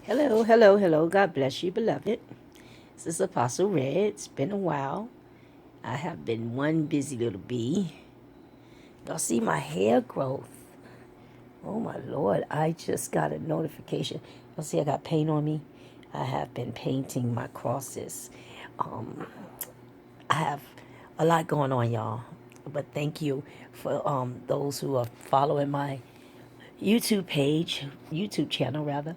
Hello, hello, hello. God bless you, beloved. This is Apostle Red. It's been a while. I have been one busy little bee. Y'all see my hair growth? Oh my Lord, I just got a notification. Y'all see I got paint on me? I have been painting my crosses. Um, I have a lot going on, y'all. But thank you for those who are following my YouTube channel rather,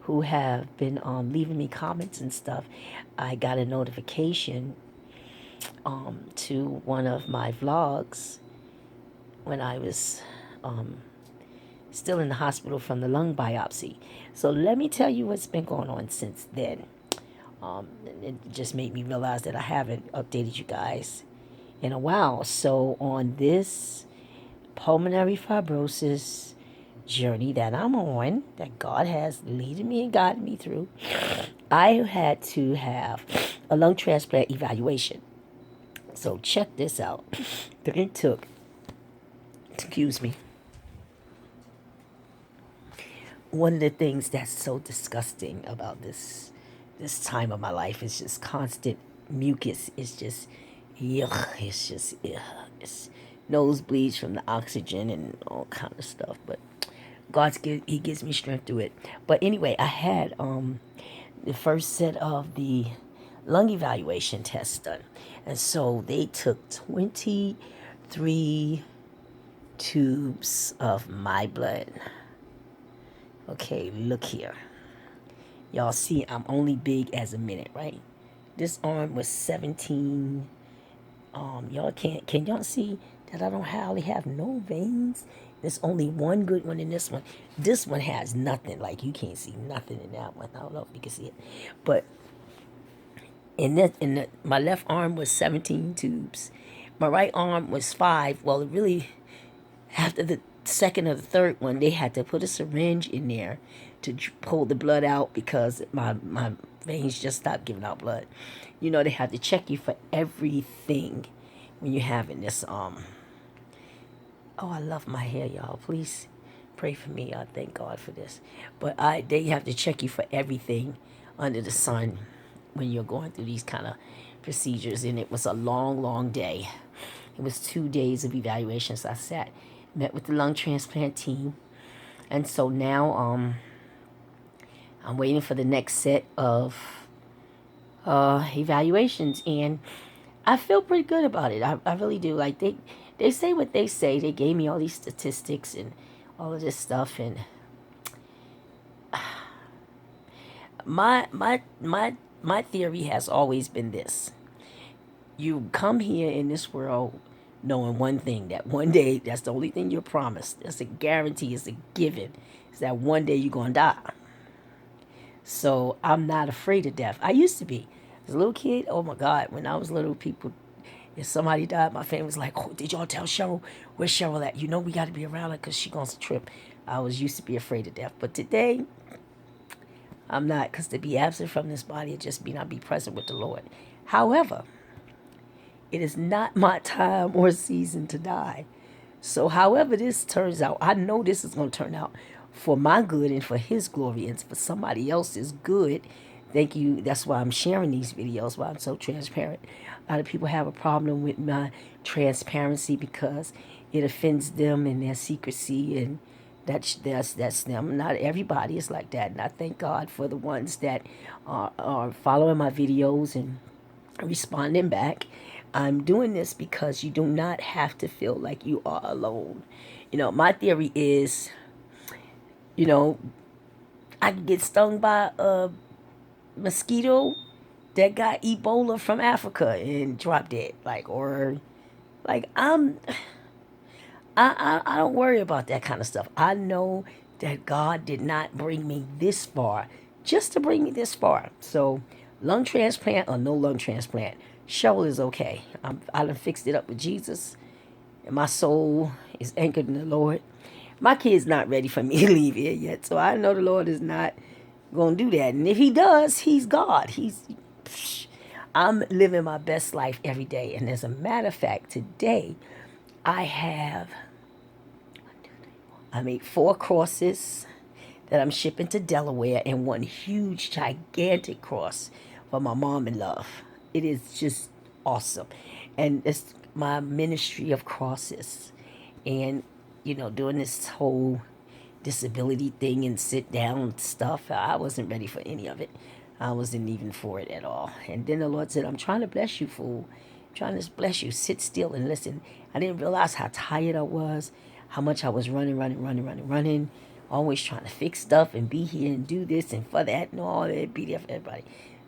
who have been leaving me comments and stuff. I got a notification to one of my vlogs when I was still in the hospital from the lung biopsy. So let me tell you what's been going on since then. It just made me realize that I haven't updated you guys in a while. So on this pulmonary fibrosis journey that I'm on, that God has leading me and guiding me through, I had to have a lung transplant evaluation. So check this out. It took, excuse me, one of the things that's so disgusting about this time of my life is just constant mucus. It's just yuck. It's just ugh. It's nosebleeds from the oxygen and all kind of stuff. But He gives me strength through it. But anyway, I had the first set of the lung evaluation tests done, and so they took 23 tubes of my blood. Okay, look here. Y'all see, I'm only big as a minute, right? This arm was 17. Y'all can y'all see that I don't hardly have no veins? There's only one good one in this one. This one has nothing. Like you can't see nothing in that one. I don't know if you can see it, but my left arm was 17 tubes. My right arm was 5. Well, it really, after the second or the third one, they had to put a syringe in there to pull the blood out because my veins just stopped giving out blood. You know, they have to check you for everything when you're having this. Oh, I love my hair, y'all. Please pray for me. I thank God for this. But they have to check you for everything under the sun when you're going through these kind of procedures. And it was a long, long day. It was 2 days of evaluations. I met with the lung transplant team. And so now I'm waiting for the next set of evaluations. And I feel pretty good about it. I really do. Like they say what they say. They gave me all these statistics and all of this stuff. And my theory has always been this: you come here in this world knowing one thing, that one day, that's the only thing you're promised. That's a guarantee, it's a given, is that one day you're going to die. So I'm not afraid of death. I used to be. As a little kid, oh my God, when I was little, people, if somebody died, my family was like, oh, did y'all tell Cheryl? Where's Cheryl at? You know we got to be around her because she goes to trip. I was used to be afraid of death. But today, I'm not, because to be absent from this body, it just be not be present with the Lord. However, it is not my time or season to die. So, however this turns out, I know this is going to turn out for my good and for His glory and for somebody else's good. Thank you. That's why I'm sharing these videos, why I'm so transparent. A lot of people have a problem with my transparency because it offends them and their secrecy, and that's them. Not everybody is like that, and I thank God for the ones that are following my videos and responding back. I'm doing this because you do not have to feel like you are alone. You know, my theory is, you know, I can get stung by a mosquito that got Ebola from Africa and drop dead. I don't worry about that kind of stuff. I know that God did not bring me this far just to bring me this far. So, lung transplant or no lung transplant, Cheryl is okay. I done fixed it up with Jesus, and my soul is anchored in the Lord. My kid's not ready for me to leave here yet, so I know the Lord is not going to do that. And if He does, He's God. I'm living my best life every day. And as a matter of fact, today I made 4 crosses. that I'm shipping to Delaware, and one huge, gigantic cross for my mom in love. It is just awesome. And it's my ministry of crosses. And, doing this whole disability thing and sit down stuff, I wasn't ready for any of it. I wasn't even for it at all. And then the Lord said, I'm trying to bless you, fool. I'm trying to bless you. Sit still and listen. I didn't realize how tired I was, how much I was running, always trying to fix stuff and be here and do this and for that and all that, be there for everybody.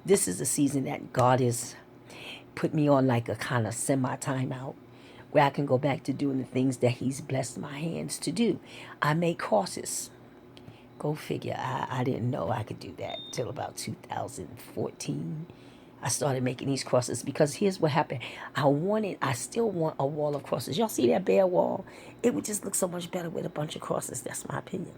This is a season that God has put me on like a kind of semi timeout where I can go back to doing the things that He's blessed my hands to do. I make crosses. Go figure. I didn't know I could do that till about 2014. I started making these crosses because here's what happened. I still want a wall of crosses. Y'all see that bare wall? It would just look so much better with a bunch of crosses. That's my opinion.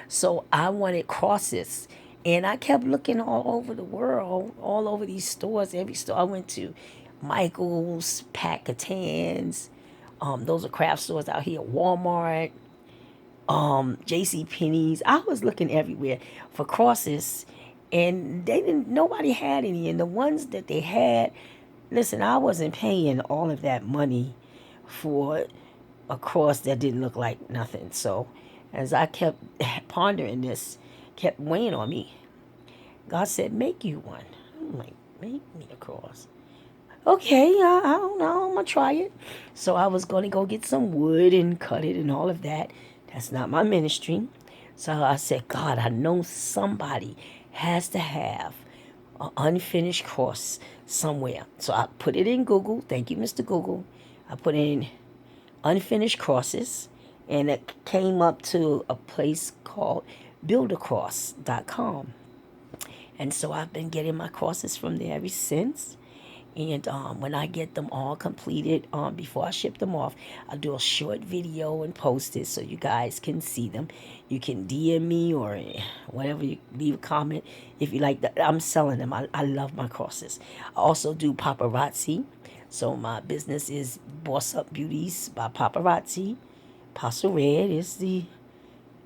So I wanted crosses. And I kept looking all over the world, all over these stores, every store I went to. Michael's, Pat Catan's, those are craft stores out here, Walmart, JC Penney's. I was looking everywhere for crosses, and nobody had any. And the ones that they had, listen, I wasn't paying all of that money for a cross that didn't look like nothing. So as I kept pondering this, kept weighing on me, God said, make you one. I'm like, make me a cross. Okay, I don't know. I'm going to try it. So I was going to go get some wood and cut it and all of that. That's not my ministry. So I said, God, I know somebody has to have an unfinished cross somewhere. So I put it in Google. Thank you, Mr. Google. I put in unfinished crosses, and it came up to a place called buildercross.com. And so I've been getting my crosses from there ever since. And when I get them all completed, before I ship them off, I'll do a short video and post it so you guys can see them. You can DM me or whatever, you leave a comment if you like. I'm selling them. I love my crosses. I also do paparazzi. So my business is Boss Up Beauties by Paparazzi. Pastor Red is the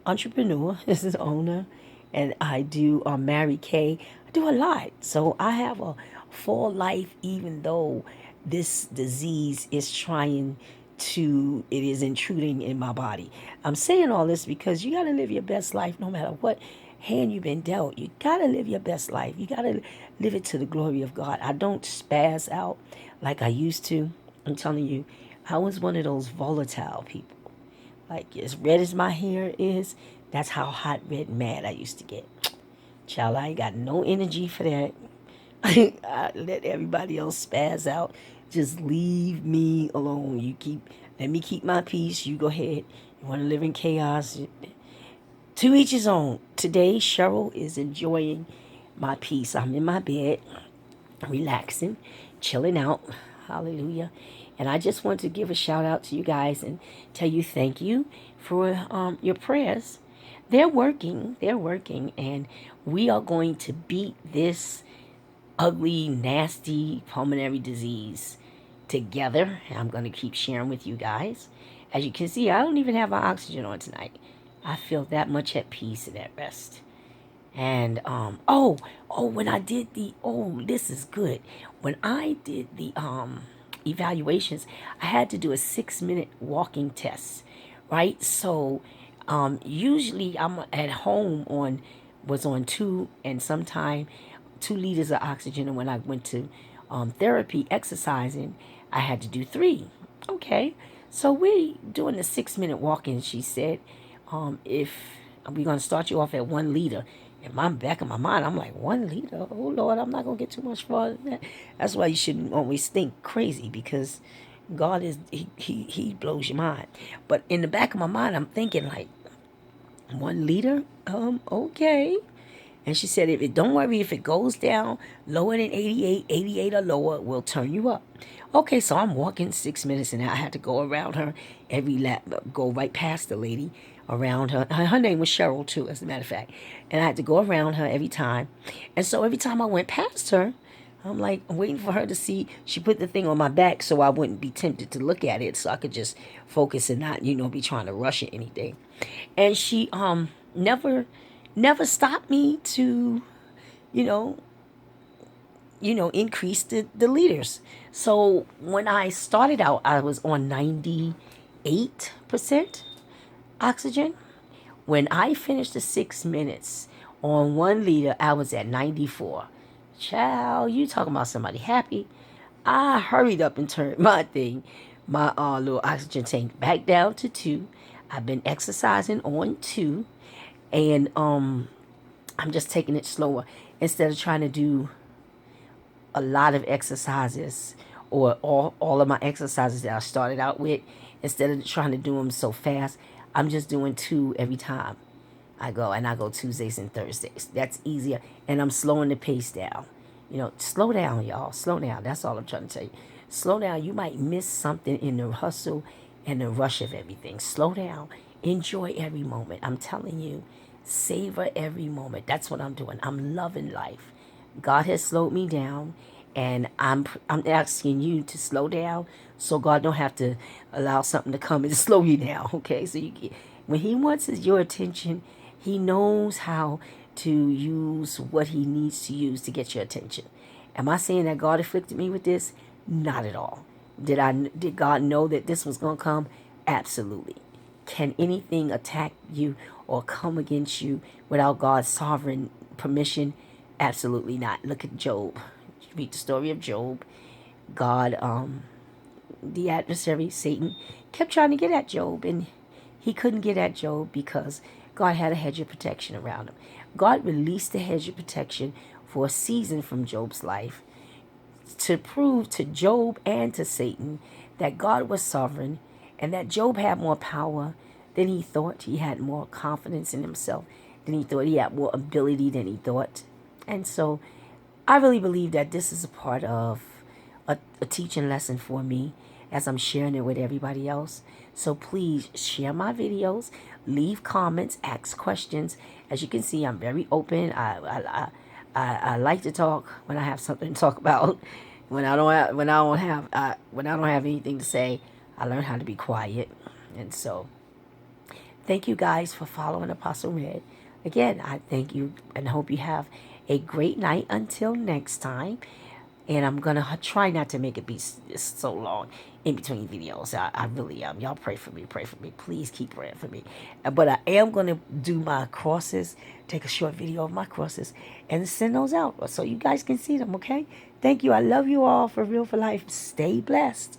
entrepreneur, is the owner. And I do Mary Kay. I do a lot. So I have a full life, even though this disease is it is intruding in my body. I'm saying all this because you got to live your best life no matter what hand you've been dealt. You got to live your best life. You got to live it to the glory of God. I don't spaz out like I used to. I'm telling you, I was one of those volatile people. Like, as red as my hair is, that's how hot, red, mad I used to get. Child, I ain't got no energy for that. I let everybody else spaz out. Just leave me alone. Let me keep my peace. You go ahead. You want to live in chaos? To each his own. Today, Cheryl is enjoying my peace. I'm in my bed, relaxing, chilling out. Hallelujah. And I just want to give a shout out to you guys and tell you thank you for your prayers. They're working. They're working. And we are going to beat this ugly, nasty pulmonary disease together. And I'm going to keep sharing with you guys. As you can see, I don't even have my oxygen on tonight. I feel that much at peace and at rest. And when I did this is good. When I did the evaluations, I had to do a 6-minute walking test, right? So usually I'm at home was on 2 and sometime 2 liters of oxygen, and when I went to therapy exercising, I had to do 3. Okay, so we doing the 6-minute walking. She said, if we're gonna start you off at 1 liter. In my back of my mind, I'm like, 1 liter? Oh Lord, I'm not gonna get too much farther than that. That's why you shouldn't always think crazy, because God is he blows your mind. But in the back of my mind, I'm thinking like, 1 liter? Okay. And she said, don't worry, if it goes down lower than 88 or lower, we'll turn you up. Okay, so I'm walking 6 minutes, and I had to go around her every lap, go right past the lady around her. Her name was Cheryl, too, as a matter of fact. And I had to go around her every time. And so every time I went past her, I'm like, waiting for her to see. She put the thing on my back so I wouldn't be tempted to look at it, so I could just focus and not, be trying to rush or anything. And she never never stopped me to, you know, increase the leaders. So when I started out, I was on 98% oxygen. When I finished the 6 minutes on 1 liter, I was at 94. Child, you talking about somebody happy? I hurried up and turned my little oxygen tank back down to 2. I've been exercising on 2, and I'm just taking it slower instead of trying to do a lot of exercises, or all of my exercises that I started out with. Instead of trying to do them so fast, I'm just doing 2 every time I go Tuesdays and Thursdays. That's easier. And I'm slowing the pace down. Slow down, y'all. Slow down. That's all I'm trying to tell you. Slow down. You might miss something in the hustle and the rush of everything. Slow down. Enjoy every moment. I'm telling you, savor every moment. That's what I'm doing. I'm loving life. God has slowed me down, and I'm asking you to slow down so God don't have to allow something to come and slow you down. Okay, so when He wants your attention, He knows how to use what He needs to use to get your attention. Am I saying that God afflicted me with this? Not at all. Did God know that this was gonna come? Absolutely. Can anything attack you or come against you without God's sovereign permission? Absolutely not. Look at Job. Read the story of Job. God, the adversary, Satan, kept trying to get at Job, and he couldn't get at Job because God had a hedge of protection around him. God released the hedge of protection for a season from Job's life to prove to Job and to Satan that God was sovereign, and that Job had more power than he thought. He had more confidence in himself than he thought. He had more ability than he thought. And so I really believe that this is a part of a teaching lesson for me as I'm sharing it with everybody else. So please share my videos, leave comments, ask questions. As you can see, I'm very open. I like to talk when I have something to talk about. When I don't have anything to say, I learn how to be quiet. And so thank you guys for following Apostle Red. Again, I thank you and hope you have a great night until next time. And I'm going to try not to make it be so long in between videos. I really am. Y'all pray for me. Pray for me. Please keep praying for me. But I am going to do my crosses, take a short video of my crosses, and send those out so you guys can see them, okay? Thank you. I love you all, for real, for life. Stay blessed.